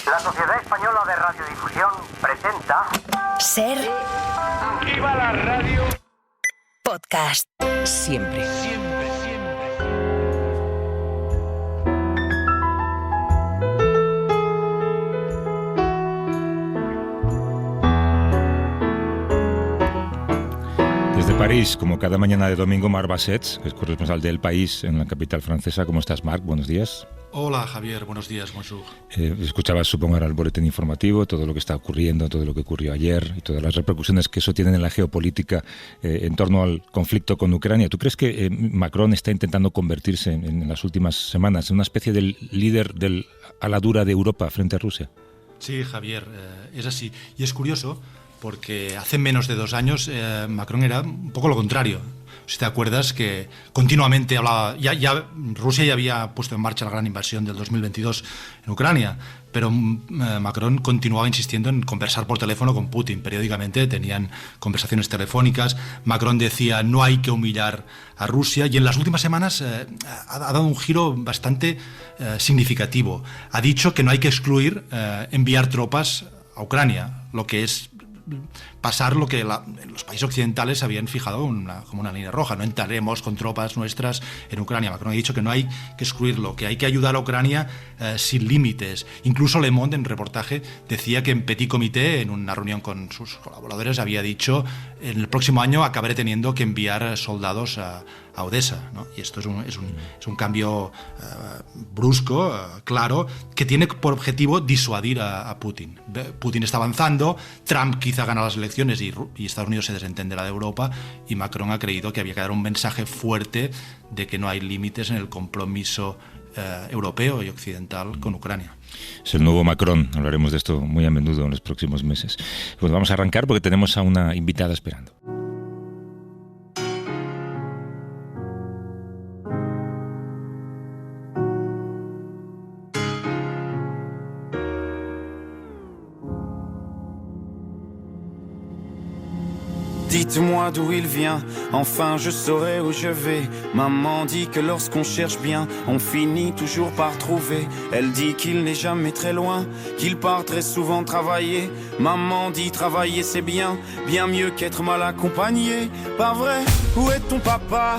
La Sociedad Española de Radiodifusión presenta... Ser... Aquí va la radio... Podcast. Siempre. Desde París, como cada mañana de domingo, Marc Bassets, que es corresponsal del País en la capital francesa. ¿Cómo estás, Marc? Buenos días. Hola, Javier. Buenos días, bonjour. Escuchabas, supongo, ahora el boletín informativo, todo lo que está ocurriendo, todo lo que ocurrió ayer y todas las repercusiones que eso tiene en la geopolítica en torno al conflicto con Ucrania. ¿Tú crees que Macron está intentando convertirse en las últimas semanas en una especie de líder a la dura de Europa frente a Rusia? Sí, Javier, es así. Y es curioso porque hace menos de 2 años Macron era un poco lo contrario. Si te acuerdas que continuamente hablaba, ya Rusia ya había puesto en marcha la gran invasión del 2022 en Ucrania, pero Macron continuaba insistiendo en conversar por teléfono con Putin. Periódicamente tenían conversaciones telefónicas. Macron decía no hay que humillar a Rusia, y en las últimas semanas ha dado un giro bastante significativo. Ha dicho que no hay que excluir enviar tropas a Ucrania, lo que es pasar lo que los países occidentales habían fijado como una línea roja. No entraremos con tropas nuestras en Ucrania. Macron ha dicho que no hay que excluirlo, que hay que ayudar a Ucrania sin límites. Incluso Le Monde, en reportaje, decía que en Petit Comité, en una reunión con sus colaboradores, había dicho en el próximo año acabaré teniendo que enviar soldados a Odessa, ¿no? Y esto es un cambio brusco, claro, que tiene por objetivo disuadir a Putin. Putin está avanzando, Trump quizá gana las elecciones y Estados Unidos se desentenderá de Europa, y Macron ha creído que había que dar un mensaje fuerte de que no hay límites en el compromiso europeo y occidental con Ucrania. Es el nuevo Macron, hablaremos de esto muy a menudo en los próximos meses. Pues vamos a arrancar porque tenemos a una invitada esperando. Dites-moi d'où il vient, enfin je saurai où je vais. Maman dit que lorsqu'on cherche bien, on finit toujours par trouver. Elle dit qu'il n'est jamais très loin, qu'il part très souvent travailler. Maman dit travailler c'est bien, bien mieux qu'être mal accompagné. Pas vrai? Où est ton papa?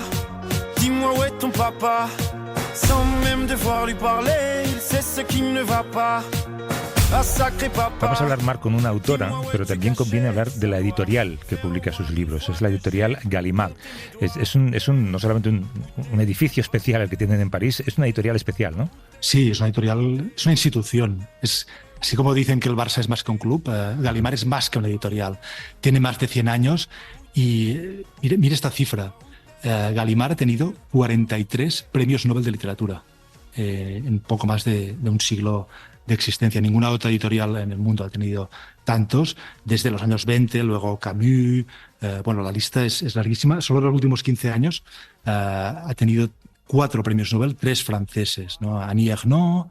Dis-moi où est ton papa? Sans même devoir lui parler, il sait ce qui ne va pas. Vamos a hablar, Marc, con una autora, pero también conviene hablar de la editorial que publica sus libros. Es la editorial Gallimard. Es no solamente un edificio especial el que tienen en París, es una editorial especial, ¿no? Sí, es una editorial, es una institución. Es así como dicen que el Barça es más que un club, Gallimard es más que una editorial. Tiene más de 100 años y mire esta cifra. Gallimard ha tenido 43 premios Nobel de literatura en poco más de un siglo de existencia. Ninguna otra editorial en el mundo ha tenido tantos, desde los años 20, luego Camus, bueno, la lista es larguísima. Solo en los últimos 15 años ha tenido 4 premios Nobel, 3 franceses, ¿no? Annie Ernaux,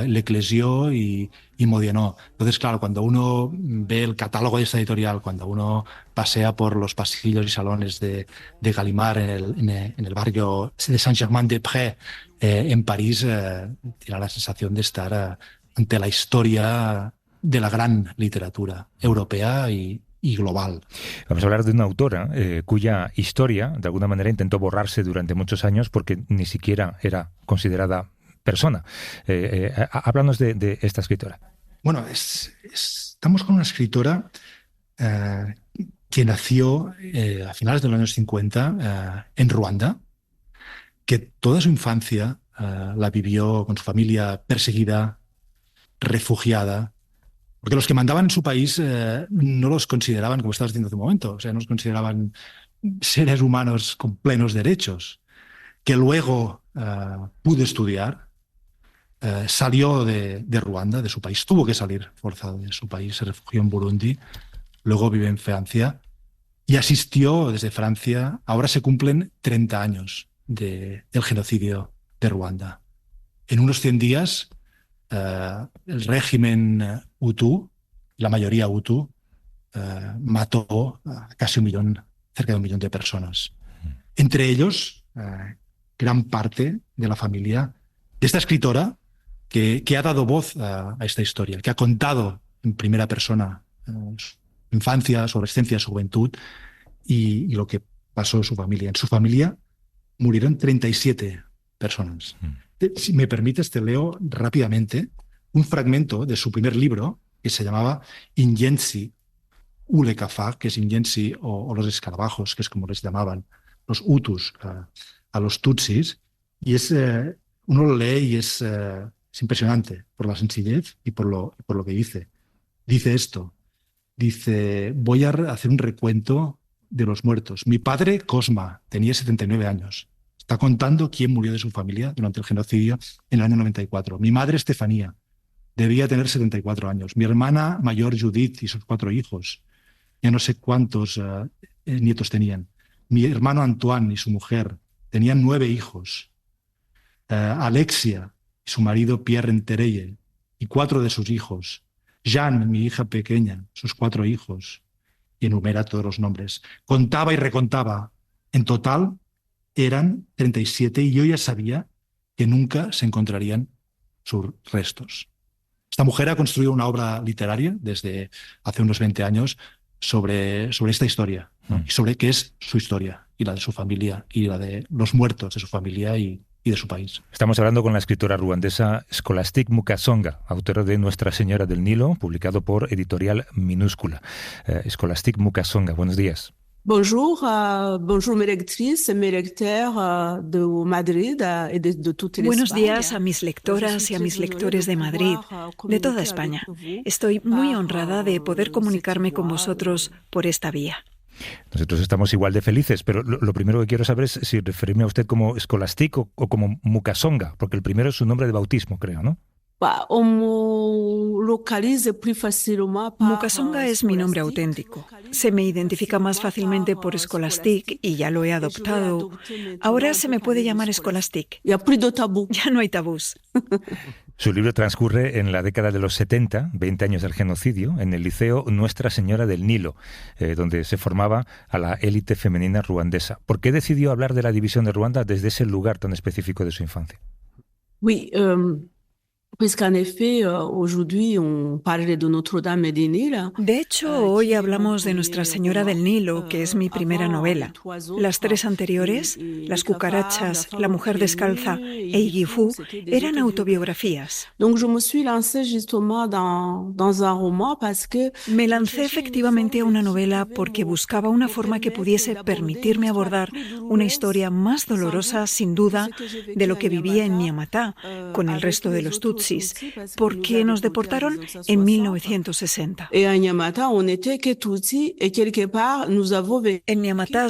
Leclésio y Modiano. Entonces, claro, cuando uno ve el catálogo de esta editorial, cuando uno pasea por los pasillos y salones de Gallimard en el barrio de Saint-Germain-des-Prés, en París, tiene la sensación de estar ante la historia de la gran literatura europea y global. Vamos a hablar de una autora cuya historia, de alguna manera, intentó borrarse durante muchos años porque ni siquiera era considerada persona. Háblanos de esta escritora. Bueno, estamos con una escritora que nació a finales de los años 50 en Ruanda, que toda su infancia la vivió con su familia perseguida, refugiada, porque los que mandaban en su país no los consideraban, como estabas diciendo hace un momento, o sea, no los consideraban seres humanos con plenos derechos, que luego pudo estudiar, salió de Ruanda, de su país, tuvo que salir forzado de su país, se refugió en Burundi, luego vive en Francia y asistió desde Francia. Ahora se cumplen 30 años del genocidio de Ruanda. En unos 100 días, el régimen Hutu, la mayoría Hutu, mató a casi cerca de 1 millón de personas. Entre ellos, gran parte de la familia de esta escritora que ha dado voz a esta historia, que ha contado en primera persona su infancia, su adolescencia, su juventud y lo que pasó en su familia. En su familia murieron 37 personas. Si me permites, te leo rápidamente un fragmento de su primer libro que se llamaba Ingenzi Ulekafag, que es Ingenzi o los escarabajos, que es como les llamaban los Hutus a los Tutsis, y uno lo lee y es impresionante por la sencillez y por lo que dice. Dice esto, voy a hacer un recuento de los muertos. Mi padre, Cosma, tenía 79 años. Está contando quién murió de su familia durante el genocidio en el año 94. Mi madre, Estefanía, debía tener 74 años. Mi hermana mayor, Judith, y sus 4 hijos. Ya no sé cuántos nietos tenían. Mi hermano Antoine y su mujer tenían 9 hijos. Alexia y su marido Pierre Entereye y 4 de sus hijos. Jeanne, mi hija pequeña, sus 4 hijos. Y enumera todos los nombres. Contaba y recontaba. En total eran 37 y yo ya sabía que nunca se encontrarían sus restos. Esta mujer ha construido una obra literaria desde hace unos 20 años sobre esta historia, ¿no? Y sobre qué es su historia y la de su familia y la de los muertos de su familia y de su país. Estamos hablando con la escritora ruandesa Scholastique Mukasonga, autora de Nuestra Señora del Nilo, publicado por Editorial Minúscula. Scholastique Mukasonga, buenos días. Bonjour, bonjour mes lectrices, mes lecteurs de Madrid et de toute l'Espagne. Buenos días a mis lectoras y a mis lectores de Madrid, de toda España. Estoy muy honrada de poder comunicarme con vosotros por esta vía. Nosotros estamos igual de felices, pero lo primero que quiero saber es si referirme a usted como Scholastique o como Mukasonga, porque el primero es su nombre de bautismo, creo, ¿no? Mukasonga es mi nombre auténtico. Se me identifica más fácilmente por Scholastique y ya lo he adoptado. Ahora se me puede llamar Scholastique. Ya no hay tabús. Su libro transcurre en la década de los 70, 20 años del genocidio, en el Liceo Nuestra Señora del Nilo, donde se formaba a la élite femenina ruandesa. ¿Por qué decidió hablar de la división de Ruanda desde ese lugar tan específico de su infancia? De hecho, hoy hablamos de Nuestra Señora del Nilo, que es mi primera novela. Las 3 anteriores, Las cucarachas, La mujer descalza e Igifu, eran autobiografías. Me lancé efectivamente a una novela porque buscaba una forma que pudiese permitirme abordar una historia más dolorosa, sin duda, de lo que vivía en Nyamata, con el resto de los Tutsis, porque nos deportaron en 1960. En Nyamata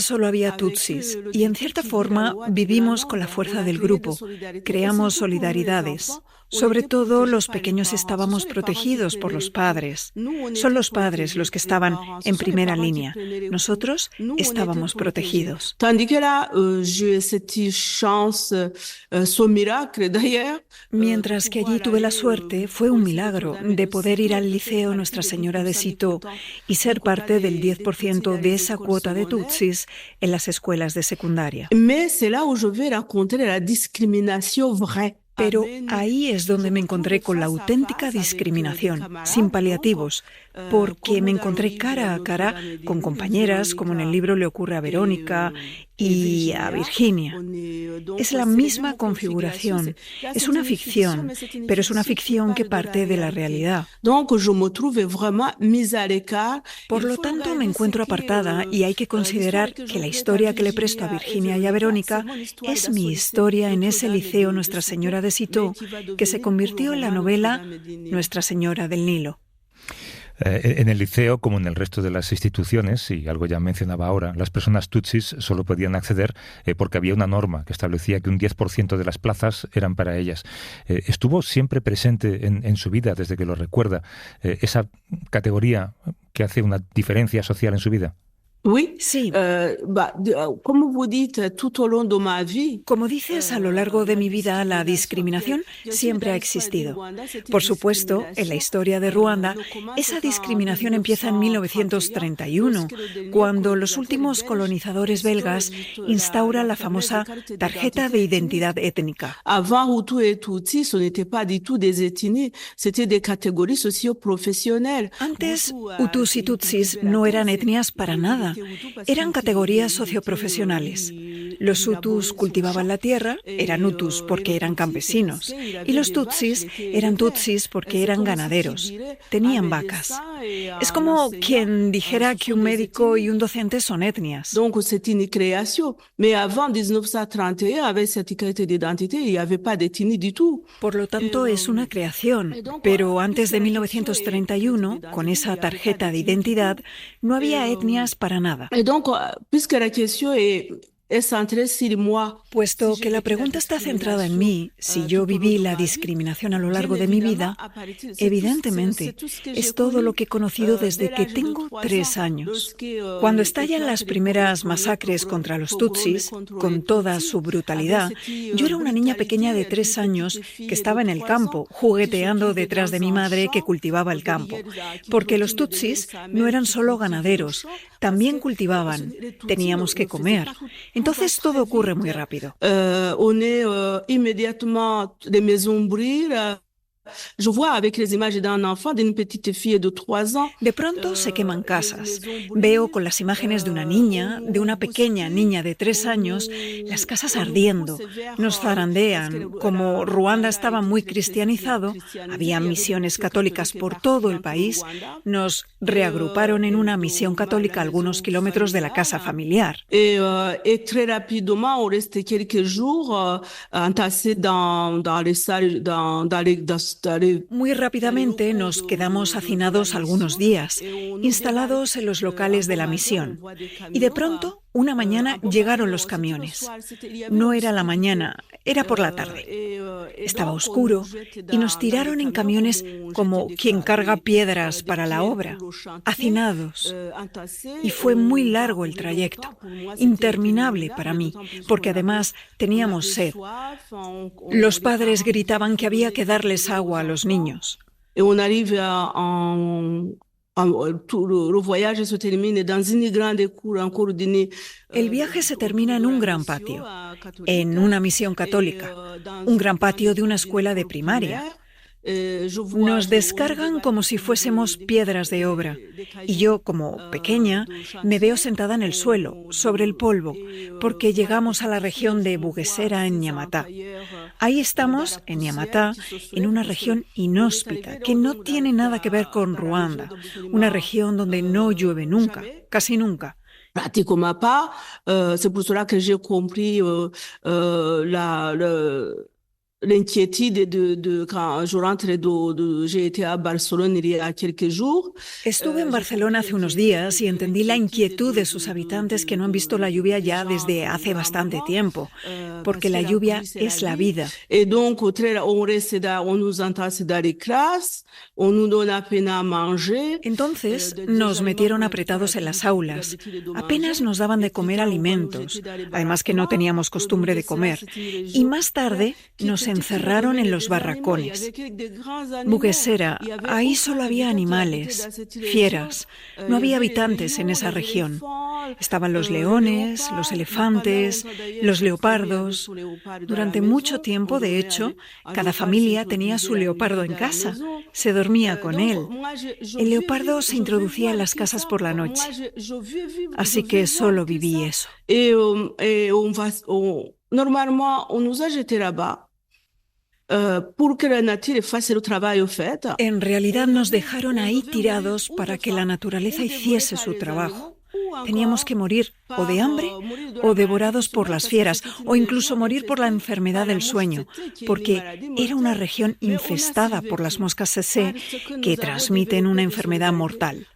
solo había Tutsis y en cierta forma vivimos con la fuerza del grupo, creamos solidaridades. Sobre todo, los pequeños estábamos protegidos por los padres. Son los padres los que estaban en primera línea. Nosotros estábamos protegidos. Mientras que allí tuve la suerte, fue un milagro, de poder ir al Liceo Nuestra Señora de Citeaux y ser parte del 10% de esa cuota de Tutsis en las escuelas de secundaria. Pero ahí es donde me encontré con la auténtica discriminación, sin paliativos, porque me encontré cara a cara con compañeras, como en el libro le ocurre a Verónica y a Virginia. Es la misma configuración. Es una ficción, pero es una ficción que parte de la realidad. Por lo tanto, me encuentro apartada y hay que considerar que la historia que le presto a Virginia y a Verónica es mi historia en ese liceo Nuestra Señora de Citeaux, que se convirtió en la novela Nuestra Señora del Nilo. En el liceo, como en el resto de las instituciones, y algo ya mencionaba ahora, las personas tutsis solo podían acceder porque había una norma que establecía que un 10% de las plazas eran para ellas. ¿Estuvo siempre presente en su vida, desde que lo recuerda, esa categoría que hace una diferencia social en su vida? Sí. Como dices, a lo largo de mi vida la discriminación siempre ha existido. Por supuesto, en la historia de Ruanda, esa discriminación empieza en 1931, cuando los últimos colonizadores belgas instauran la famosa tarjeta de identidad étnica. Avant Hutu et Tutsi, ce n'était pas du tout des ethnies, c'était des catégories socio-professionnelles. Antes, Hutus y Tutsis no eran etnias para nada. Eran categorías socioprofesionales. Los Hutus cultivaban la tierra, eran Hutus porque eran campesinos, y los Tutsis eran Tutsis porque eran ganaderos, tenían vacas. Es como quien dijera que un médico y un docente son etnias. Donc c'est une création, mais avant 1931, avec cette carte d'identité, il n'y avait pas d'ethnie du tout. Por lo tanto, es una creación, pero antes de 1931, con esa tarjeta de identidad, no había etnias para nada. Et donc, puisque la question est Puesto que la pregunta está centrada en mí, si yo viví la discriminación a lo largo de mi vida, evidentemente es todo lo que he conocido desde que tengo 3 años. Cuando estallan las primeras masacres contra los Tutsis, con toda su brutalidad, yo era una niña pequeña de 3 años que estaba en el campo, jugueteando detrás de mi madre que cultivaba el campo. Porque los Tutsis no eran solo ganaderos, también cultivaban, teníamos que comer. Entonces todo ocurre muy rápido. On est immédiatement les maisons brûlent. Je vois avec les images d'un enfant, d'une petite fille de 3 ans. De pronto se queman casas. Veo con las imágenes de una niña, de una pequeña niña de 3 años, las casas ardiendo. Nos zarandean. Como Ruanda estaba muy cristianizado, había misiones católicas por todo el país, nos reagruparon en una misión católica a algunos kilómetros de la casa familiar. Et très rapidement, on restait quelques jours entassés dans les salles, dans les Muy rápidamente nos quedamos hacinados algunos días, instalados en los locales de la misión. Y de pronto, una mañana llegaron los camiones. No era la mañana, era por la tarde. Estaba oscuro y nos tiraron en camiones como quien carga piedras para la obra, hacinados. Y fue muy largo el trayecto, interminable para mí, porque además teníamos sed. Los padres gritaban que había que darles agua a los niños. Le voyage se termine dans une grande cour, un cours dîner. El viaje se termina en un gran patio, en una misión católica, un gran patio de una escuela de primaria. Nos descargan como si fuésemos piedras de obra y yo, como pequeña, me veo sentada en el suelo, sobre el polvo, porque llegamos a la región de Bugesera en Nyamata. Ahí estamos, en Nyamata, en una región inhóspita que no tiene nada que ver con Ruanda, una región donde no llueve nunca, casi nunca. Pratiquement pas, c'est pour cela que j'ai compris l'inquiétude de quand je rentre j'ai été à Barcelone il y a quelques jours. Estuve en Barcelona hace unos días y entendí la inquietud de sus habitantes que no han visto la lluvia ya desde hace bastante tiempo, porque la lluvia es la vida. Et donc on nous entasse dans les classes, on nous donne à peine à manger. Entonces nos metieron apretados en las aulas. Apenas nos daban de comer alimentos, además que no teníamos costumbre de comer. Y más tarde nos encerraron en los barracones. Bugesera, ahí solo había animales, fieras. No había habitantes en esa región. Estaban los leones, los elefantes, los leopardos. Durante mucho tiempo, de hecho, cada familia tenía su leopardo en casa. Se dormía con él. El leopardo se introducía en las casas por la noche. Así que solo viví eso. Normalement, on nous a jetés là-bas. Pour que la nature fasse le travail au fait. En realidad nos dejaron ahí tirados para que la naturaleza hiciese su trabajo. Teníamos que morir o de hambre o devorados por las fieras o incluso morir por la enfermedad del sueño, porque era una región infestada por las moscas tsetse que transmiten una enfermedad mortal.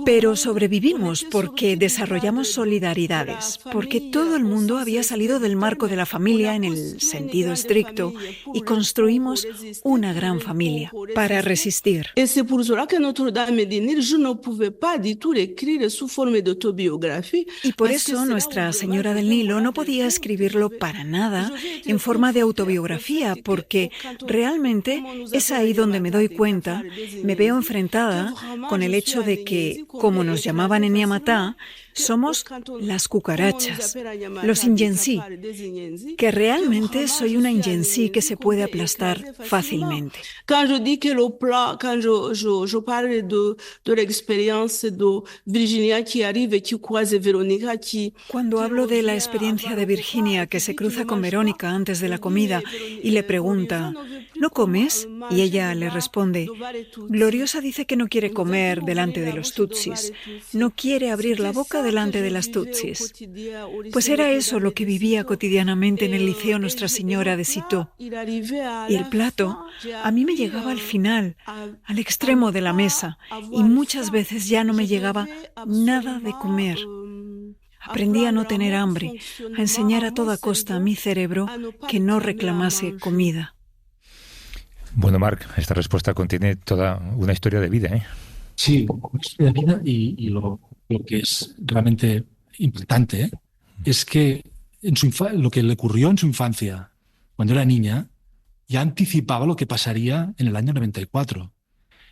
Pero sobrevivimos porque desarrollamos solidaridades, porque todo el mundo había salido del marco de la familia en el sentido estricto y construimos una gran familia para resistir. Et c'est pour cela que Notre-Dame du Nil, je ne pouvais pas du tout l'écrire sous forme d'autobiographie. Y por eso Nuestra Señora del Nilo no podía escribirlo para nada en forma de autobiografía, porque realmente es ahí donde me doy cuenta, me veo enfrentada con el hecho de que, como nos llamaban en Yamatá, somos las cucarachas, los inyensi, que realmente soy una inyensi que se puede aplastar fácilmente. Quand je dis que quand je parle de l'expérience de Virginia qui arrive et qui croise Verónica, Cuando hablo de la experiencia de Virginia que se cruza con Verónica antes de la comida y le pregunta, ¿no comes? Y ella le responde, Gloriosa dice que no quiere comer delante de los tutsis, no quiere abrir la boca delante de las tutsis. Pues era eso lo que vivía cotidianamente en el Liceo Nuestra Señora de Citeaux. Y el plato a mí me llegaba al final, al extremo de la mesa, y muchas veces ya no me llegaba nada de comer. Aprendí a no tener hambre, a enseñar a toda costa a mi cerebro que no reclamase comida. Bueno, Marc, esta respuesta contiene toda una historia de vida, ¿eh? Sí, una historia de vida y lo que es realmente impactante es que lo que le ocurrió en su infancia, cuando era niña, ya anticipaba lo que pasaría en el año 94.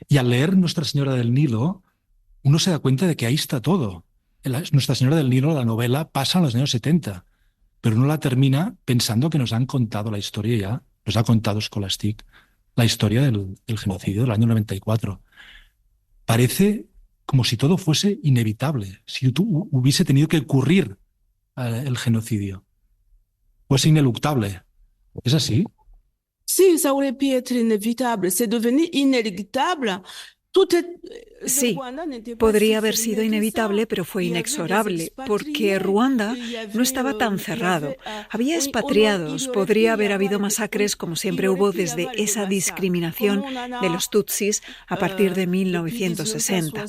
Y al leer Nuestra Señora del Nilo, uno se da cuenta de que ahí está todo. Nuestra Señora del Nilo, la novela, pasa en los años 70, pero uno la termina pensando que nos han contado la historia ya, nos ha contado Scholastic, la historia del genocidio del año 94. Parece como si todo fuese inevitable, si hubiese tenido que ocurrir el genocidio. Fuese ineluctable. ¿Es así? Sí, ça aurait pu être inévitable. C'est devenu inéluctable. Sí, podría haber sido inevitable, pero fue inexorable, porque Ruanda no estaba tan cerrado. Había expatriados, podría haber habido masacres como siempre hubo desde esa discriminación de los tutsis a partir de 1960.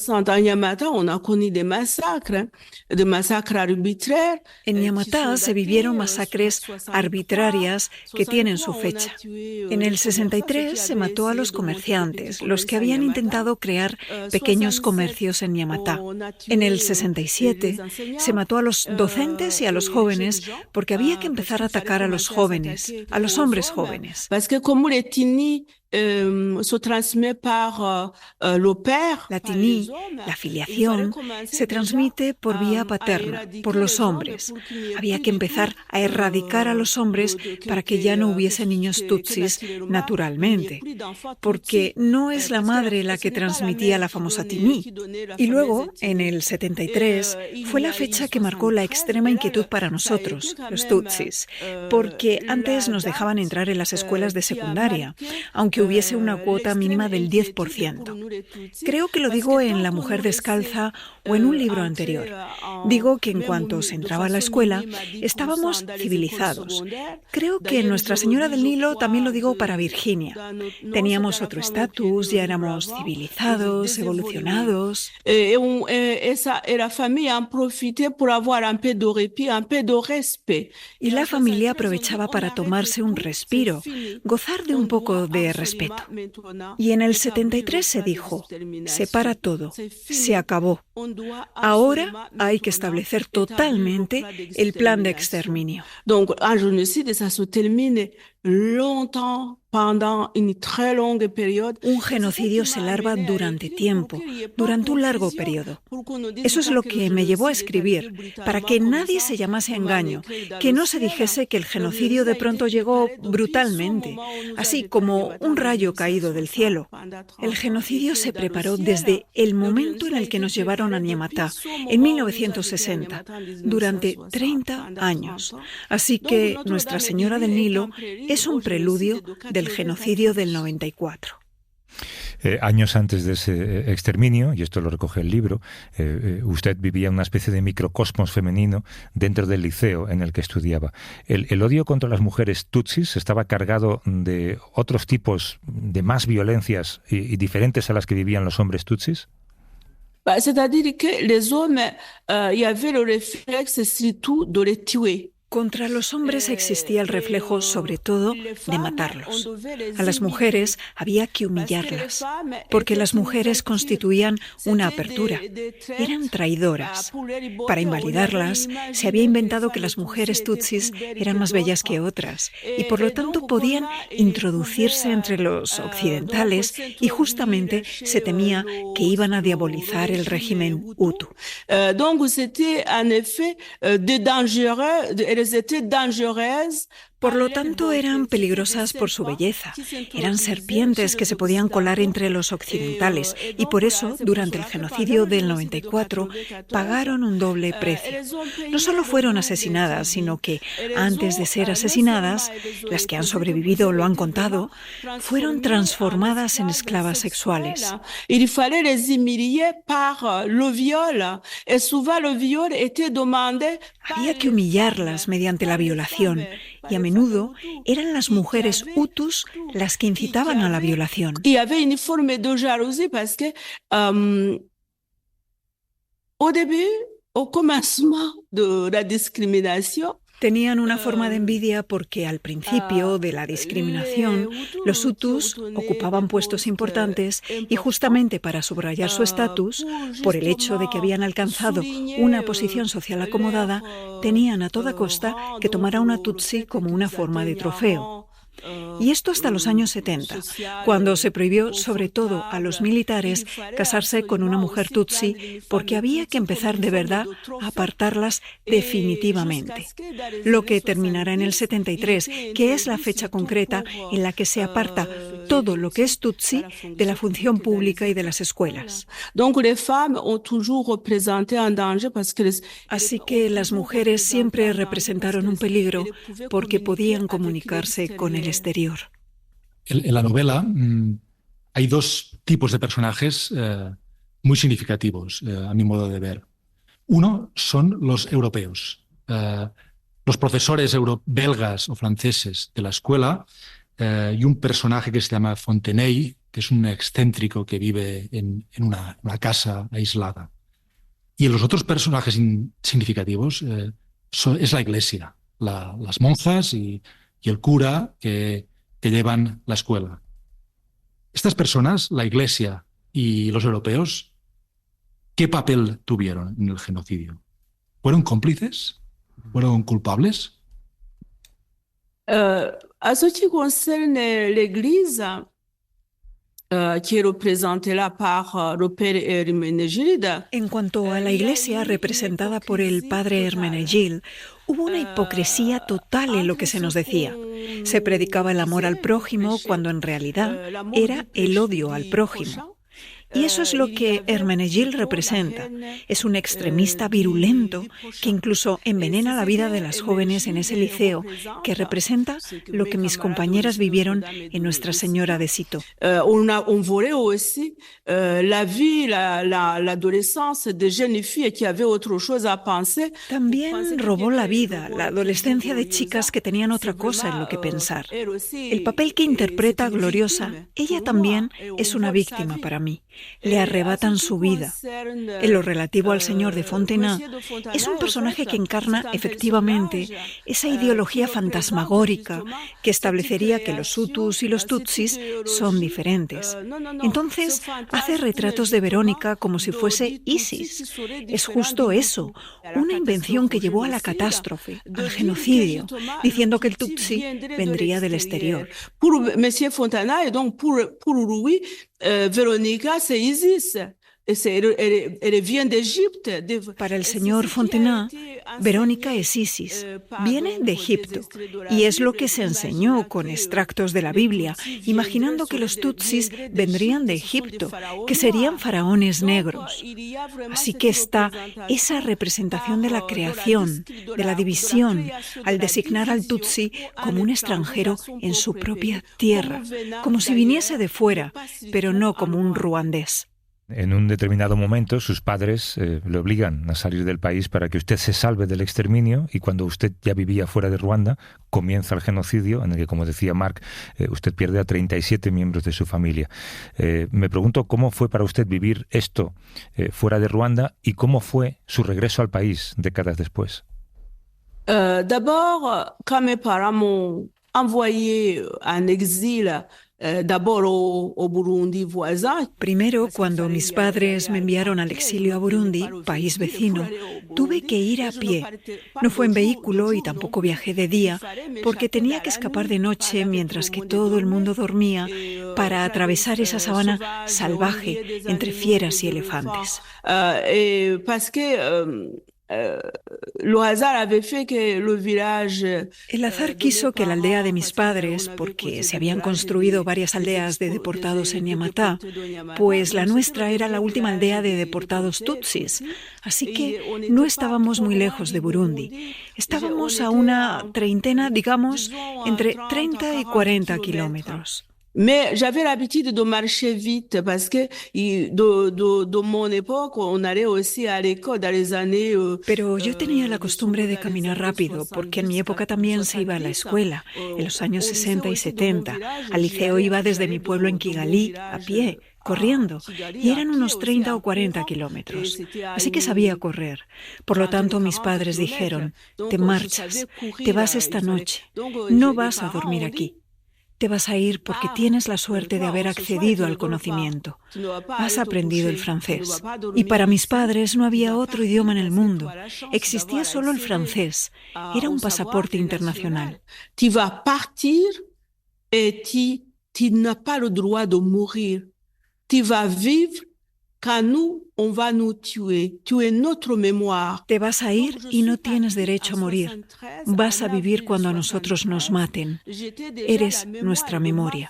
En Yamatá se vivieron masacres arbitrarias que tienen su fecha. En el 63 se mató a los comerciantes, los que habían intentado crear pequeños comercios en Yamatá. En el 67 se mató a los docentes y a los jóvenes porque había que empezar a atacar a los jóvenes, a los hombres jóvenes. Se transmet par le père. La tini, la filiación, se transmite por vía paterna, por los hombres. Había que empezar a erradicar a los hombres para que ya no hubiese niños tutsis naturalmente, porque no es la madre la que transmitía la famosa tini. Y luego, en el 73, fue la fecha que marcó la extrema inquietud para nosotros, los tutsis, porque antes nos dejaban entrar en las escuelas de secundaria, aunque hubiese una cuota mínima del 10%. Creo que lo digo en La mujer descalza o en un libro anterior. Digo que en cuanto se entraba a la escuela, estábamos civilizados. Creo que en Nuestra Señora del Nilo también lo digo para Virginia. Teníamos otro estatus, ya éramos civilizados, evolucionados. Y la familia aprovechaba para tomarse un respiro, gozar de un poco de respeto. Y en el 73 se dijo, se para todo, se acabó. Ahora hay que establecer totalmente el plan de exterminio. Un genocidio se larva durante tiempo, durante un largo periodo. Eso es lo que me llevó a escribir, para que nadie se llamase a engaño, que no se dijese que el genocidio de pronto llegó brutalmente, así como un rayo caído del cielo. El genocidio se preparó desde el momento en el que nos llevaron a Yamatá, en 1960, durante 30 años. Así que Nuestra Señora del Nilo es un preludio del genocidio del 94. Años antes de ese exterminio, y esto lo recoge el libro, usted vivía una especie de microcosmos femenino dentro del liceo en el que estudiaba. ¿El odio contra las mujeres tutsis estaba cargado de otros tipos de más violencias y diferentes a las que vivían los hombres tutsis? C'est-à-dire que les hommes, il y avait le réflexe surtout de les tuer. Contra los hombres existía el reflejo, sobre todo, de matarlos. A las mujeres había que humillarlas, porque las mujeres constituían una apertura. Eran traidoras. Para invalidarlas, se había inventado que las mujeres tutsis eran más bellas que otras, y por lo tanto podían introducirse entre los occidentales, y justamente se temía que iban a diabolizar el régimen Hutu. Donc c'était en effet de dangereux. Por lo tanto, eran peligrosas por su belleza. Eran serpientes que se podían colar entre los occidentales y por eso, durante el genocidio del 94, pagaron un doble precio. No solo fueron asesinadas, sino que, antes de ser asesinadas, las que han sobrevivido lo han contado, fueron transformadas en esclavas sexuales. Il fallait les humilier par le viol, et souvent le viol était demandé. Había que humillarlas mediante la violación y a menudo eran las mujeres hutus las que incitaban a la violación. Il y avait une forme de jalousie parce que au début, au commencement de la discrimination, tenían una forma de envidia porque al principio de la discriminación los hutus ocupaban puestos importantes y justamente para subrayar su estatus, por el hecho de que habían alcanzado una posición social acomodada, tenían a toda costa que tomar a una tutsi como una forma de trofeo. Y esto hasta los años 70, cuando se prohibió sobre todo a los militares casarse con una mujer tutsi porque había que empezar de verdad a apartarlas definitivamente. Lo que terminará en el 73, que es la fecha concreta en la que se aparta todo lo que es tutsi de la función pública y de las escuelas. Así que las mujeres siempre representaron un peligro porque podían comunicarse con el exterior. En la novela hay dos tipos de personajes muy significativos, a mi modo de ver. Uno son los europeos, los profesores belgas o franceses de la escuela y un personaje que se llama Fontenay, que es un excéntrico que vive en una casa aislada. Y los otros personajes significativos es la iglesia, las monjas y el cura que llevan la escuela. Estas personas, la iglesia y los europeos, ¿qué papel tuvieron en el genocidio? ¿Fueron cómplices? ¿Fueron culpables? À ce qui concerne l'Église, qui est représentée là par le père Hermenegilde. En cuanto a la iglesia representada por el padre Hermenegilde, hubo una hipocresía total en lo que se nos decía. Se predicaba el amor al prójimo cuando en realidad era el odio al prójimo. Y eso es lo que Hermenegilde representa. Es un extremista virulento que incluso envenena la vida de las jóvenes en ese liceo, que representa lo que mis compañeras vivieron en Nuestra Señora de Cîteaux. On volait aussi la vie, l'adolescence de jeunes filles qui avaient autre chose à penser. También robó la vida, la adolescencia de chicas que tenían otra cosa en lo que pensar. El papel que interpreta Gloriosa, ella también es una víctima para mí. Le arrebatan su vida. En lo relativo al señor de Fontenay, es un personaje que encarna efectivamente esa ideología fantasmagórica que establecería que los Hutus y los Tutsis son diferentes. Entonces hace retratos de Verónica como si fuese Isis. Es justo eso, una invención que llevó a la catástrofe, al genocidio, diciendo que el Tutsi vendría del exterior. Pour Monsieur Fontenay, donc pour Louis, Verónica, c'est Isis. Para el señor Fontenay, Verónica es Isis, viene de Egipto y es lo que se enseñó con extractos de la Biblia, imaginando que los tutsis vendrían de Egipto, que serían faraones negros. Así que está esa representación de la creación, de la división, al designar al tutsi como un extranjero en su propia tierra, como si viniese de fuera, pero no como un ruandés. En un determinado momento sus padres le obligan a salir del país para que usted se salve del exterminio, y cuando usted ya vivía fuera de Ruanda comienza el genocidio en el que, como decía Marc, usted pierde a 37 miembros de su familia. Me pregunto cómo fue para usted vivir esto fuera de Ruanda y cómo fue su regreso al país décadas después. D'abord, quand mes parents m'ont envoyé en exil, d'abord au Burundi voisin. Primero, cuando mis padres me enviaron al exilio a Burundi, país vecino, tuve que ir a pie. No fue en vehículo y tampoco viajé de día, porque tenía que escapar de noche mientras que todo el mundo dormía para atravesar esa sabana salvaje entre fieras y elefantes. El azar quiso que la aldea de mis padres, porque se habían construido varias aldeas de deportados en Nyamata, pues la nuestra era la última aldea de deportados tutsis, así que no estábamos muy lejos de Burundi. Estábamos a una treintena, digamos, entre 30 y 40 kilómetros. Mais j'avais l'habitude de marcher vite parce que de mon époque, on allait aussi à l'école dans les années... Pero yo tenía la costumbre de caminar rápido porque en mi época también se iba a la escuela, en los años 60 y 70. Al liceo iba desde mi pueblo en Kigali, a pie, corriendo, y eran unos 30 o 40 kilómetros. Así que sabía correr. Por lo tanto, mis padres dijeron, te marchas, te vas esta noche, no vas a dormir aquí. Te vas a ir porque tienes la suerte de haber accedido al conocimiento. Has aprendido el francés. Y para mis padres no había otro idioma en el mundo. Existía solo el francés. Era un pasaporte internacional. Tu vas partir et tu n'as pas le droit de mourir. Tu vas vivre quand nous, on va nous tuer. Tu es notre mémoire. Te vas a ir y no tienes derecho a morir. Vas a vivir cuando a nosotros nos maten. Eres nuestra memoria.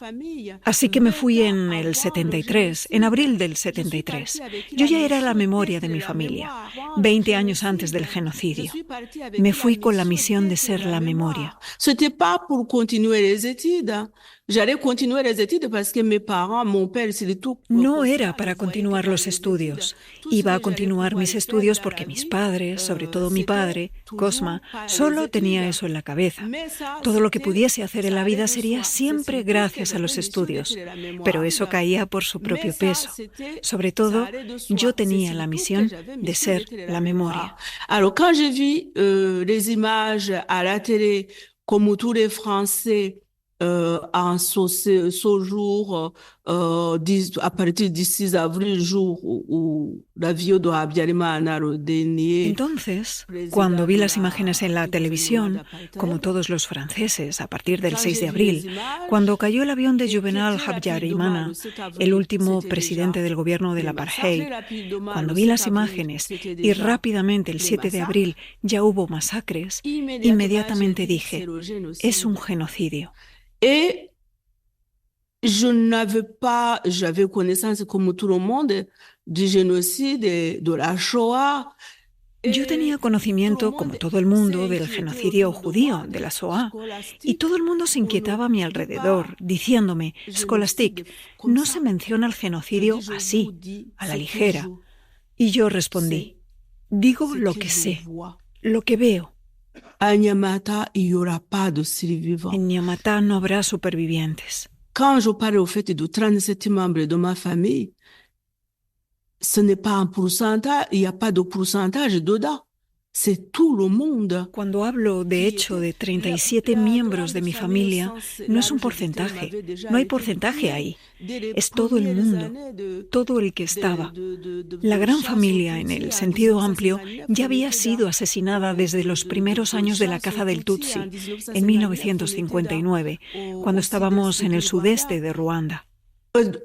Así que me fui en el 73, en abril del 73. Yo ya era la memoria de mi familia, 20 años antes del genocidio. Me fui con la misión de ser la memoria. C'était pas pour continuer les études. J'allais continuer les études parce que mes parents, mon père, c'est tout. No era para continuar los estudios. Iba a continuar mis estudios porque mis padres, sobre todo mi padre, Cosma, solo tenía eso en la cabeza. Todo lo que pudiese hacer en la vida sería siempre gracias a los estudios, pero eso caía por su propio peso. Sobre todo, yo tenía la misión de ser la memoria. Alors, quand je vis les images à la télé, comme tous les Français, en ce jour, à partir du 6 avril, jour où l'avion de Habyarimana, le dernier... Entonces, cuando vi las imágenes en la televisión, como todos los franceses, a partir del 6 de abril, cuando cayó el avión de Juvenal Habyarimana, el último presidente del gobierno del apartheid, cuando vi las imágenes y rápidamente el 7 de abril ya hubo masacres, inmediatamente dije, es un genocidio. Et j'avais connaissance comme tout le monde du génocide, de la Shoah. Yo tenía conocimiento, como todo el mundo, del genocidio judío, de la Shoah, y todo el mundo se inquietaba a mi alrededor, diciéndome, Scholastic, no se menciona el genocidio así, a la ligera. Y yo respondí, digo lo que sé, lo que veo. En Nyamata, il n'y aura pas de survivants. En Nyamata no habrá supervivientes. Quand je parle au fait de 37 membres de ma famille, ce n'est pas un pourcentage, il n'y a pas de pourcentage dedans. C'est tout le monde. Cuando hablo, de hecho, de 37 miembros de mi familia, no es un porcentaje. No hay porcentaje ahí. Es todo el mundo, todo el que estaba. La gran familia, en el sentido amplio, ya había sido asesinada desde los primeros años de la caza del Tutsi, en 1959, cuando estábamos en el sudeste de Ruanda.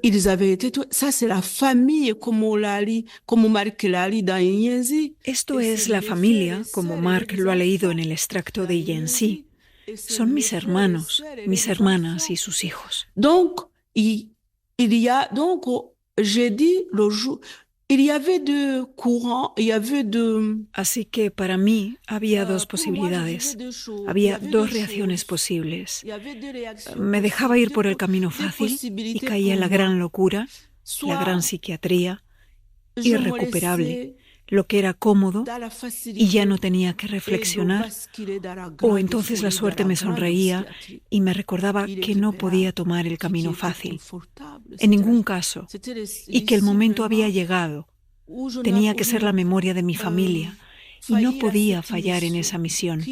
Ils avaient été... Ça, c'est la famille, como Marc l'a lu dans Yenzi. Esto es la familia, como Marc lo ha leído en el extracto de Yenzi. Son mis hermanos, mis hermanas y sus hijos. Donc, il y a... Donc, j'ai dit le jour... Il y avait deux courants, il y avait deux... Así que para mí había dos posibilidades, había dos reacciones posibles. Me dejaba ir por el camino fácil y caía en la gran locura, la gran psiquiatría, irrecuperable, lo que era cómodo y ya no tenía que reflexionar, o entonces la suerte me sonreía y me recordaba que no podía tomar el camino fácil, en ningún caso, y que el momento había llegado. Tenía que ser la memoria de mi familia y no podía fallar en esa misión.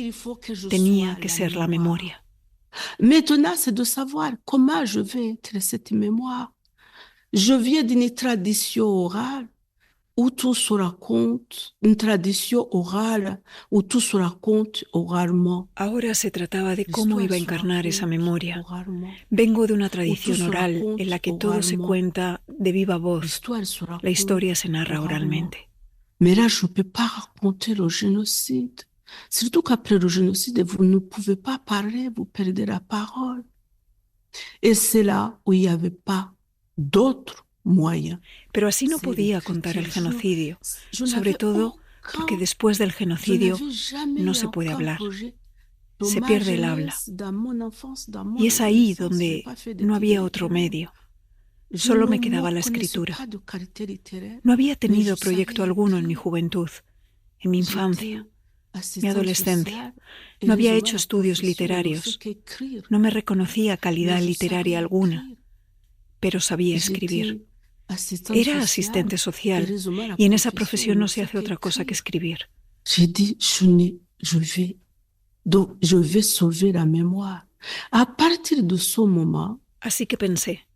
Tenía que ser la memoria. Maintenant, c'est de savoir comment je vais être cette mémoire. Je viens d'une tradition orale où tout se raconte, une tradition orale où tout se raconte oralement. Ahora se trataba de cómo iba a encarnar esa memoria. Vengo de una tradición oral en la que todo se cuenta de viva voz. La historia se narra oralmente. Mais là, je ne peux pas raconter le génocide. Surtout qu'après le génocide, vous ne pouvez pas parler, vous perdez la parole. Et c'est là où il n'y avait pas d'autres moyens. Pero así no podía contar el genocidio, sobre todo porque después del genocidio no se puede hablar. Se pierde el habla. Y es ahí donde no había otro medio. Solo me quedaba la escritura. No había tenido proyecto alguno en mi juventud, en mi infancia, mi adolescencia. No había hecho estudios literarios. No me reconocía calidad literaria alguna, pero sabía escribir. Era asistente social y en esa profesión no se hace otra cosa que escribir. Je vais sauver la mémoire. A partir de ce moment, así que pensé,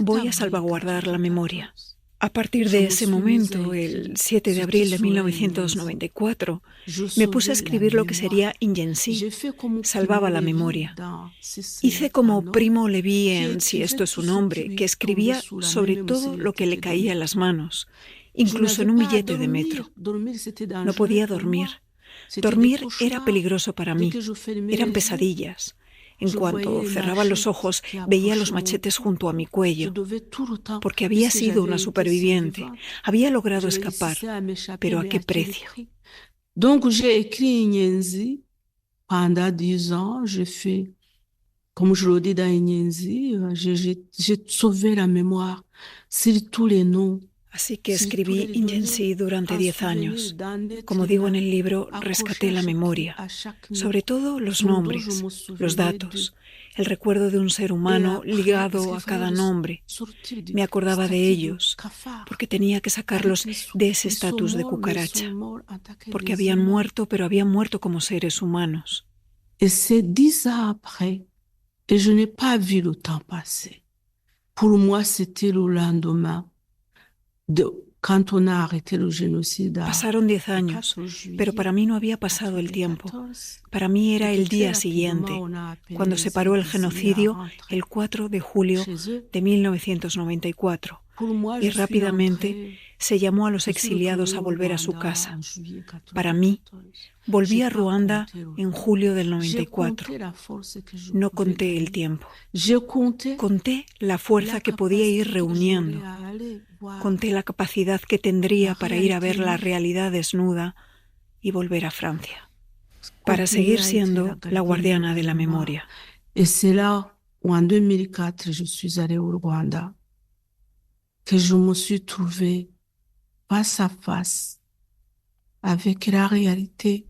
voy a salvaguardar la memoria. A partir de ese momento, el 7 de abril de 1994, me puse a escribir lo que sería Ingency, salvaba la memoria. Hice como Primo Levi en Si esto es un hombre, que escribía sobre todo lo que le caía en las manos, incluso en un billete de metro. No podía dormir. Dormir era peligroso para mí, eran pesadillas. En cuanto cerraba los ojos, veía los machetes junto a mi cuello, porque había sido una superviviente, había logrado escapar, pero ¿a qué precio? Donc j'ai écrit Inyenzi pendant 10 ans, j'ai fait, comme je le dis dans Inyenzi, j'ai sauvé la mémoire sur tous les noms. Así que escribí Ingency durante 10 años. Como digo en el libro, rescaté la memoria, sobre todo los nombres, los datos, el recuerdo de un ser humano ligado a cada nombre. Me acordaba de ellos, porque tenía que sacarlos de ese estatus de cucaracha, porque habían muerto, pero habían muerto como seres humanos. Et c'est 10 ans après, et je n'ai pas vu le temps passer. Pour moi, c'était le lendemain. Pasaron 10 años, pero para mí no había pasado el tiempo. Para mí era el día siguiente, cuando se paró el genocidio el 4 de julio de 1994, y rápidamente se llamó a los exiliados a volver a su casa. Para mí, volví a Ruanda en julio del 94. No conté el tiempo. Conté la fuerza que podía ir reuniendo. Conté la capacidad que tendría para ir a ver la realidad desnuda y volver a Francia, para seguir siendo la guardiana de la memoria. Et c'est là où en 2004 je suis allée au Rwanda que je me suis trouvée face à face avec la réalité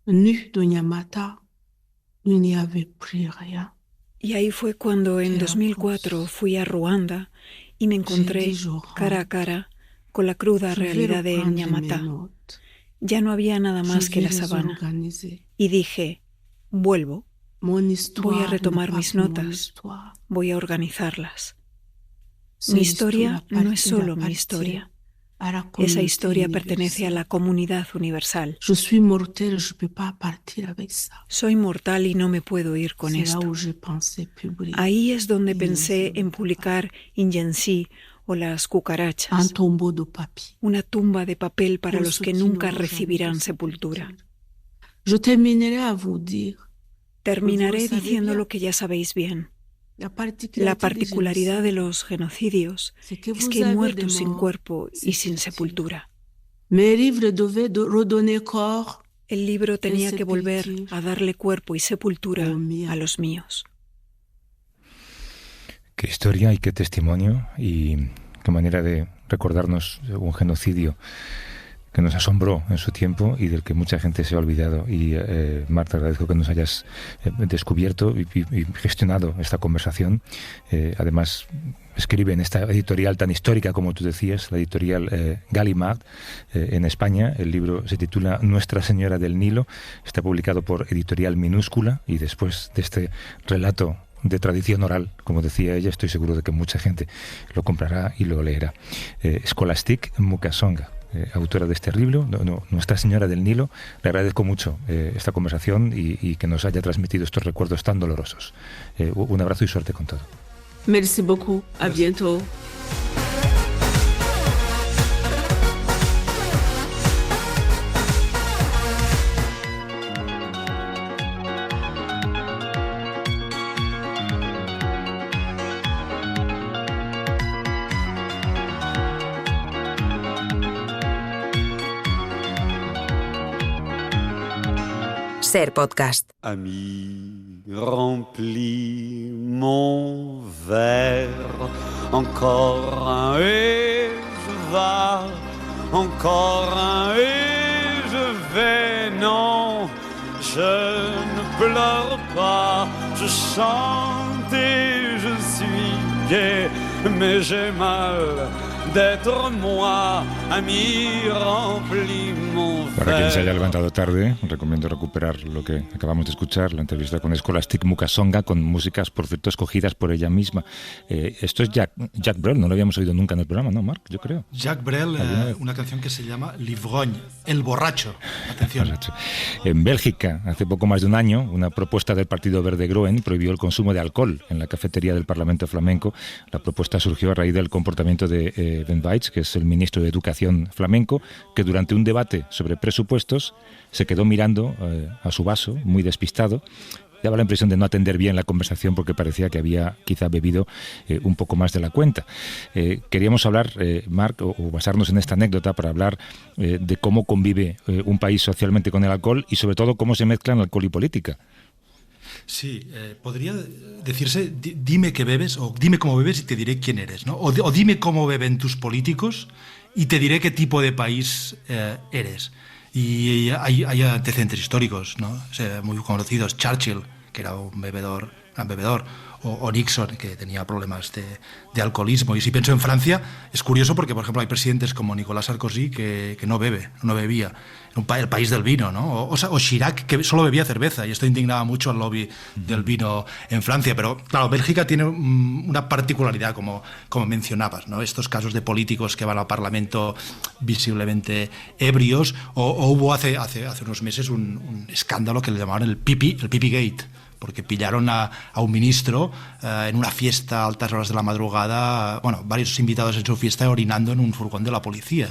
nue de Nyamata. Il n'y avait plus rien. Y ahí fue cuando en 2004 fui a Ruanda y me encontré cara a cara con la cruda realidad de Nyamata. Ya no había nada más que la sabana. Y dije, vuelvo, voy a retomar mis notas, voy a organizarlas. Mi historia no es solo mi historia. Esa historia pertenece a la comunidad universal. Soy mortal y no me puedo ir con esto. Ahí es donde pensé en publicar Ingency o las cucarachas, una tumba de papel para los que nunca recibirán sepultura. Terminaré diciendo lo que ya sabéis bien. La particularidad de los genocidios es que hay muertos sin cuerpo y sin sepultura. El libro tenía que volver a darle cuerpo y sepultura a los míos. Qué historia y qué testimonio, y qué manera de recordarnos un genocidio que nos asombró en su tiempo y del que mucha gente se ha olvidado. Y Marc, te agradezco que nos hayas descubierto y gestionado esta conversación. Además, escribe en esta editorial tan histórica como tú decías, la editorial Gallimard, en España. El libro se titula Nuestra Señora del Nilo, está publicado por Editorial Minúscula, y después de este relato de tradición oral, como decía ella, estoy seguro de que mucha gente lo comprará y lo leerá. Scholastique Mukasonga, autora de este libro, Nuestra Señora del Nilo. Le agradezco mucho esta conversación y que nos haya transmitido estos recuerdos tan dolorosos. Un abrazo y suerte con todo. Merci beaucoup. À bientôt. Ser Podcast. Ami, remplis mon verre, encore un et je vas, encore un et je vais, non, je ne pleure pas, je chante et je suis gai, mais j'ai mal d'être moi, ami, remplis mon verre. Para quien se haya levantado tarde, recomiendo recuperar lo que acabamos de escuchar, la entrevista con Scholastique Mukasonga, con músicas, por cierto, escogidas por ella misma. Esto es Jacques Brel, no lo habíamos oído nunca en el programa, ¿no, Marc? Yo creo. Jacques Brel, una canción que se llama L'Ivrogne, el borracho. Atención. Borracho. En Bélgica, hace poco más de un año, una propuesta del Partido Verde Groen prohibió el consumo de alcohol en la cafetería del Parlamento flamenco. La propuesta surgió a raíz del comportamiento de Ben Weitz, que es el ministro de Educación flamenco, que durante un debate sobre presupuestos se quedó mirando a su vaso, muy despistado. Daba la impresión de no atender bien la conversación porque parecía que había quizá bebido un poco más de la cuenta. Queríamos hablar, Marc, o basarnos en esta anécdota para hablar de cómo convive un país socialmente con el alcohol y sobre todo cómo se mezclan alcohol y política. Sí, podría decirse, dime qué bebes o dime cómo bebes y te diré quién eres, ¿no? O dime cómo beben tus políticos y te diré qué tipo de país eres. Y hay antecedentes históricos, ¿no? O sea, muy conocidos. Churchill, que era un gran bebedor, o Nixon, que tenía problemas de alcoholismo. Y si pienso en Francia, es curioso porque, por ejemplo, hay presidentes como Nicolas Sarkozy que no bebía. El país del vino, ¿no? O Chirac, que solo bebía cerveza, y esto indignaba mucho al lobby del vino en Francia. Pero, claro, Bélgica tiene una particularidad, como mencionabas, ¿no? Estos casos de políticos que van al Parlamento visiblemente ebrios, o hubo hace unos meses un escándalo que le llamaban el Pipi Gate, porque pillaron a un ministro en una fiesta a altas horas de la madrugada, varios invitados en su fiesta orinando en un furgón de la policía,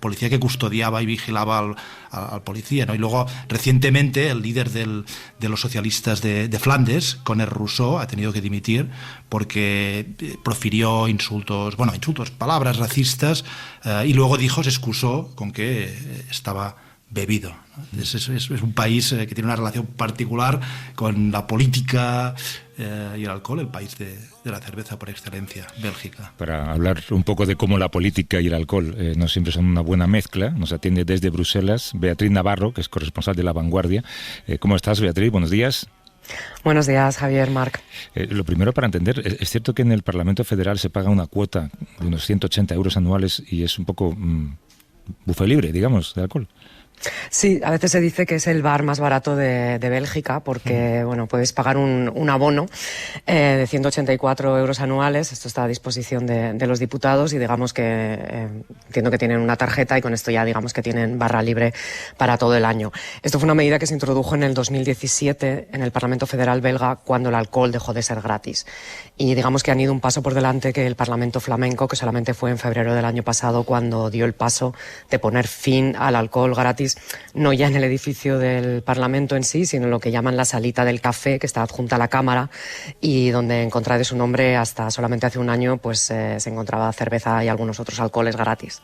policía que custodiaba y vigilaba al policía, ¿no? Y luego, recientemente, el líder de los socialistas de Flandes, Conor Rousseau, ha tenido que dimitir porque profirió palabras racistas, y luego se excusó con que estaba bebido. Es un país que tiene una relación particular con la política y el alcohol, el país de la cerveza por excelencia, Bélgica. Para hablar un poco de cómo la política y el alcohol no siempre son una buena mezcla, nos atiende desde Bruselas Beatriz Navarro, que es corresponsal de La Vanguardia. ¿Cómo estás, Beatriz? Buenos días. Buenos días, Javier, Marc. Lo primero para entender, ¿es cierto que en el Parlamento Federal se paga una cuota de unos 180 euros anuales y es un poco buffet libre, digamos, de alcohol? Sí, a veces se dice que es el bar más barato de Bélgica porque, puedes pagar un abono de 184 euros anuales. Esto está a disposición de los diputados y digamos que entiendo que tienen una tarjeta y con esto ya digamos que tienen barra libre para todo el año. Esto fue una medida que se introdujo en el 2017 en el Parlamento Federal belga cuando el alcohol dejó de ser gratis. Y digamos que han ido un paso por delante que el Parlamento flamenco, que solamente fue en febrero del año pasado cuando dio el paso de poner fin al alcohol gratis, no ya en el edificio del Parlamento en sí, sino en lo que llaman la salita del café, que está adjunta a la Cámara y donde, en contra de su nombre, hasta solamente hace un año se encontraba cerveza y algunos otros alcoholes gratis.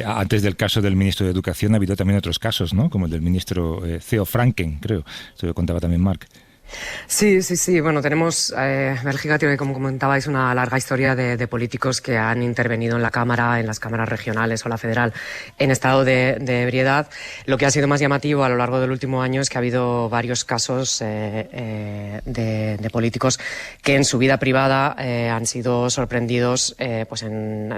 Antes del caso del ministro de Educación ha habido también otros casos, ¿no? Como el del ministro Theo Franken, creo. Esto lo contaba también Marc. Sí. Bueno, tenemos, Bélgica tiene, como comentabais, una larga historia de políticos que han intervenido en la Cámara, en las cámaras regionales o la federal, en estado de ebriedad. Lo que ha sido más llamativo a lo largo del último año es que ha habido varios casos de políticos que en su vida privada han sido sorprendidos, pues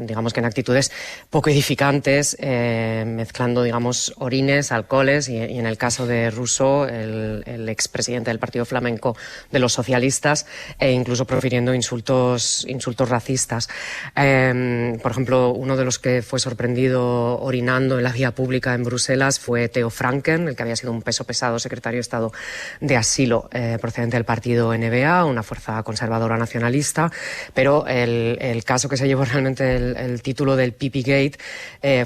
digamos que en actitudes poco edificantes, mezclando, digamos, orines, alcoholes, y en el caso de Rousseau, el expresidente del Partido Flamenco de los socialistas, e incluso profiriendo insultos racistas. Por ejemplo, uno de los que fue sorprendido orinando en la vía pública en Bruselas fue Theo Franken, el que había sido un peso pesado secretario de Estado de Asilo, procedente del partido NBA, una fuerza conservadora nacionalista, pero el caso que se llevó realmente el título del Pipi-Gate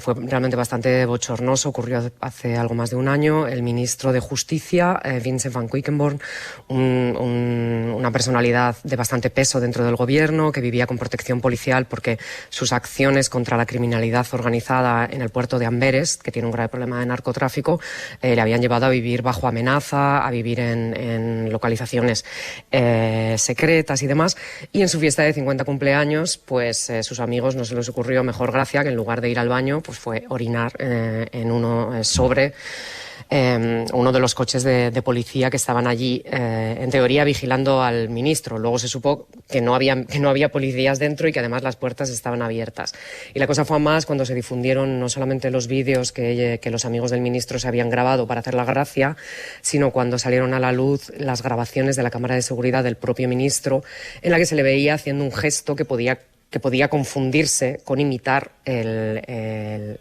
fue realmente bastante bochornoso. Ocurrió hace algo más de un año. El ministro de Justicia, Vincent van Quickenborn, una personalidad de bastante peso dentro del gobierno, que vivía con protección policial porque sus acciones contra la criminalidad organizada en el puerto de Amberes, que tiene un grave problema de narcotráfico, le habían llevado a vivir bajo amenaza, a vivir en localizaciones secretas y demás. Y en su fiesta de 50 cumpleaños, pues sus amigos no se les ocurrió mejor gracia que en lugar de ir al baño, pues fue orinar sobre uno de los coches de policía que estaban allí, en teoría vigilando al ministro. Luego se supo que no había policías dentro y que además las puertas estaban abiertas. Y la cosa fue a más cuando se difundieron no solamente los vídeos que los amigos del ministro se habían grabado para hacer la gracia, sino cuando salieron a la luz las grabaciones de la cámara de seguridad del propio ministro, en la que se le veía haciendo un gesto que podía confundirse con imitar el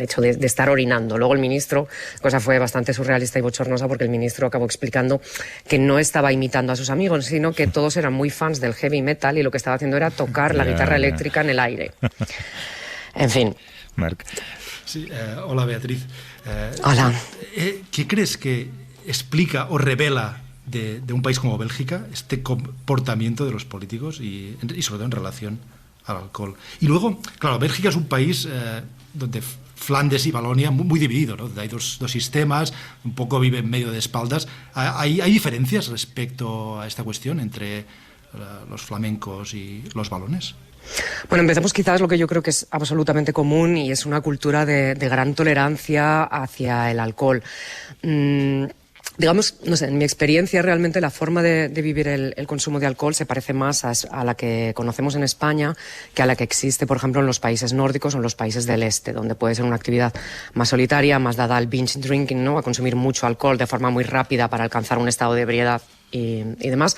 hecho de estar orinando. Luego el ministro, la cosa fue bastante surrealista y bochornosa, porque el ministro acabó explicando que no estaba imitando a sus amigos, sino que todos eran muy fans del heavy metal y lo que estaba haciendo era tocar la guitarra eléctrica en el aire. En fin. Marc. Sí, hola Beatriz. Hola. ¿Qué crees que explica o revela de un país como Bélgica este comportamiento de los políticos y sobre todo en relación al alcohol? Y luego, claro, Bélgica es un país donde Flandes y Valonia muy dividido, ¿no? Hay dos sistemas, un poco vive en medio de espaldas. ¿Hay diferencias respecto a esta cuestión entre los flamencos y los valones? Bueno, empecemos quizás lo que yo creo que es absolutamente común, y es una cultura de gran tolerancia hacia el alcohol. Digamos, no sé, en mi experiencia realmente la forma de vivir el consumo de alcohol se parece más a la que conocemos en España que a la que existe, por ejemplo, en los países nórdicos o en los países del este, donde puede ser una actividad más solitaria, más dada al binge drinking, ¿no? A consumir mucho alcohol de forma muy rápida para alcanzar un estado de ebriedad y demás,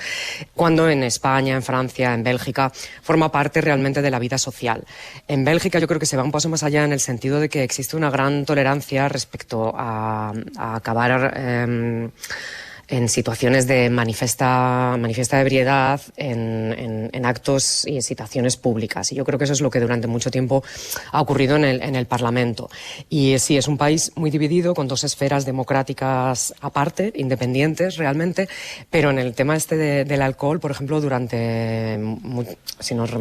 cuando en España, en Francia, en Bélgica, forma parte realmente de la vida social. En Bélgica yo creo que se va un paso más allá, en el sentido de que existe una gran tolerancia respecto a acabar en situaciones de manifiesta ebriedad en actos y en situaciones públicas. Y yo creo que eso es lo que durante mucho tiempo ha ocurrido en el Parlamento. Y sí, es un país muy dividido, con dos esferas democráticas aparte, independientes realmente, pero en el tema del alcohol, por ejemplo, si nos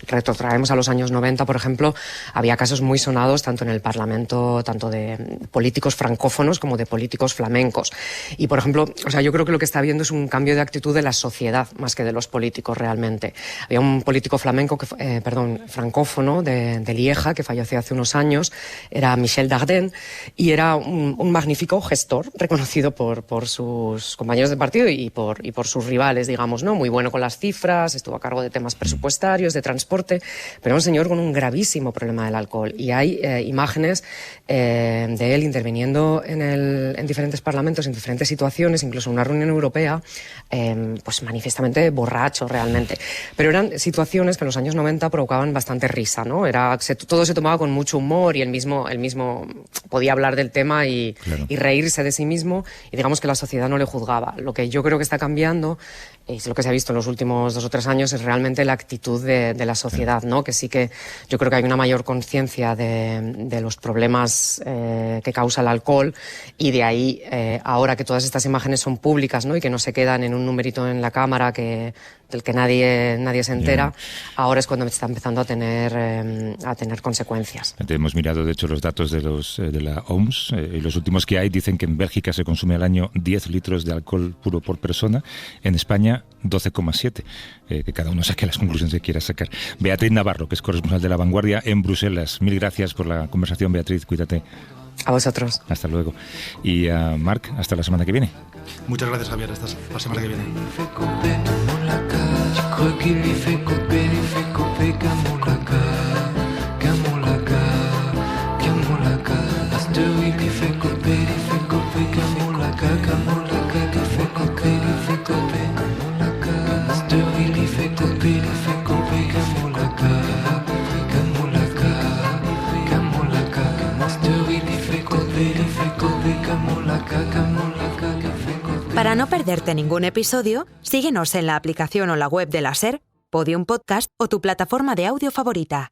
retrotraemos a los años 90, por ejemplo, había casos muy sonados tanto en el Parlamento, tanto de políticos francófonos como de políticos flamencos. Y, por ejemplo, o sea, yo creo que lo que está habiendo es un cambio de actitud de la sociedad más que de los políticos realmente. Había un político francófono de Lieja, que falleció hace unos años, era Michel Dardenne, y era un magnífico gestor, reconocido por sus compañeros de partido y por sus rivales, digamos, ¿no? Muy bueno con las cifras, estuvo a cargo de temas presupuestarios, de transporte, pero un señor con un gravísimo problema del alcohol. Y hay imágenes de él interviniendo en diferentes parlamentos, en diferentes situaciones, incluso en una reunión europea, pues manifiestamente borracho realmente. Pero eran situaciones que en los años 90 provocaban bastante risa, ¿no? Todo se tomaba con mucho humor, y él mismo podía hablar del tema y reírse de sí mismo, y digamos que la sociedad no le juzgaba. Lo que yo creo que está cambiando, y es lo que se ha visto en los últimos 2 o 3 años, es realmente la actitud de la sociedad, ¿no? Que sí que yo creo que hay una mayor conciencia de los problemas que causa el alcohol, y de ahí, ahora que todas estas imágenes son públicas, ¿no? Y que no se quedan en un numerito en la cámara del que nadie se entera, ahora es cuando está empezando a tener consecuencias. Hemos mirado, de hecho, los datos de la OMS, y los últimos que hay dicen que en Bélgica se consume al año 10 litros de alcohol puro por persona, en España 12,7, que cada uno saque las conclusiones que quiera sacar. Beatriz Navarro, que es corresponsal de La Vanguardia en Bruselas. Mil gracias por la conversación, Beatriz, cuídate. A vosotros. Hasta luego. Y a Marc, hasta la semana que viene. Muchas gracias, Javier, hasta la semana que viene. Para no perderte ningún episodio, síguenos en la aplicación o la web de la SER, Podium Podcast o tu plataforma de audio favorita.